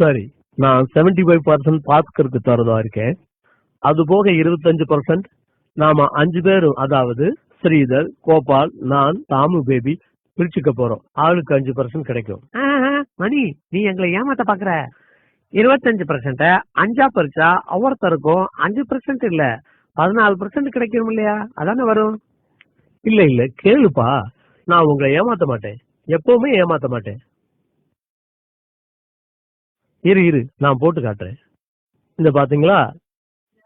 சரி, நான் 75% பாஸ்கருக்கு தரதா இருக்கேன். அது போக 25% நாம 5 பேரும், அதாவது ஸ்ரீதர், கோபால், நான், தாமு பேபி பிரிச்சுக்க போறோம். ஆளுக்கு 5% கிடைக்கும். மணி, நீ எங்களை ஏமாத்த பாக்குற. 25% 5ஆ பறிச்சா ஒவ்வொருத்தருக்கும் 5% இல்ல 14% கிடைக்கும் இல்லையா? அதானே வரும். இல்ல இல்ல, கேளுப்பா, நான் உங்களை ஏமாத்த மாட்டேன், எப்பவுமே ஏமாத்த மாட்டேன். இரு நான் போட்டு காட்டுறேன். இந்த பாத்தீங்களா,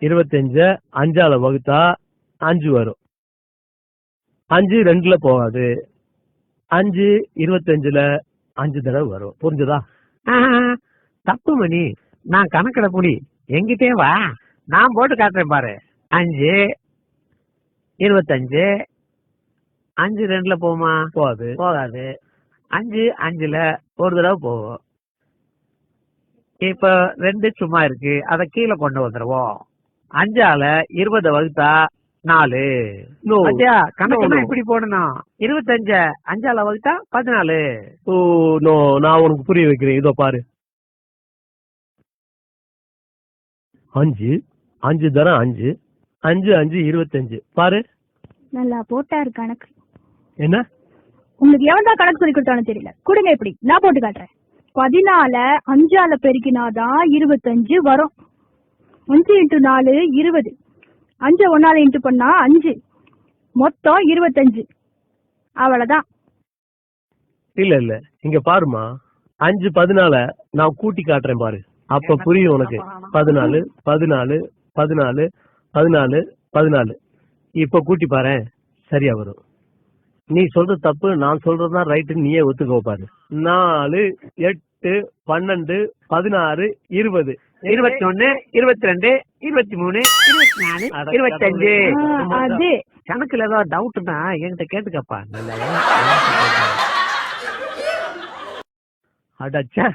25 5ஆல வகுத்தா 5 வரும். 5 2ல போகாது. 5 25ல 5 தடவை வரும். புரிஞ்சுதா? தப்பு மணி, நான் கணக்கிட புடி, எங்கிட்டே வா, நான் போட்டு காட்டுறேன் பாரு. 5 25 5 2ல போகுமா? போகாது. 5 5ல ஒரு தடவை போகும். இப்ப 2 சும்மா இருக்கு, அத கீழே கொண்டு வந்துருவோம். 5ஆல 20 வகுத்தா 4. கணக்கு இப்படி போடணும். 25 5ஆல வகுத்தா 14. ஓ நோ, நான் உனக்கு புரிய வைக்கிறேன். இதோ பாரு, 5 5 தரம் 5 5 5 25. பாரு, நல்லா போட்டாரு கணக்கு. என்ன உங்களுக்கு எவன் தான் கணக்கு சொல்லி கொடுத்தானு தெரியல. கொடுங்க, எப்படி நான் போட்டு காட்டுறேன். 14 5ஆல பெருக்கினாதான் 25 வரும். 5 × 4 20. 5 1ஆல இன்ட்டு பண்ணா 5, மொத்தம் 25. அவ்வளவுதான். இல்ல இல்ல, இங்க பாருமா, 5 14 நான் கூட்டி காட்டுறேன் பாரு, அப்ப புரியும் உனக்கு. 14 14 14 14 14. இப்ப கூட்டி பாரு, சரியா வரும். நீ சொல்றது தப்பு, நான் சொல்றதுதான் ரைட்டு, நீயே ஒத்துக்கோ பாரு. 4 8 12 16 20 21 22 23 24 25. அது கணக்குல ஏதாவது டவுட்னா என்கிட்ட கேட்டுக்கப்பா. அடச்சா.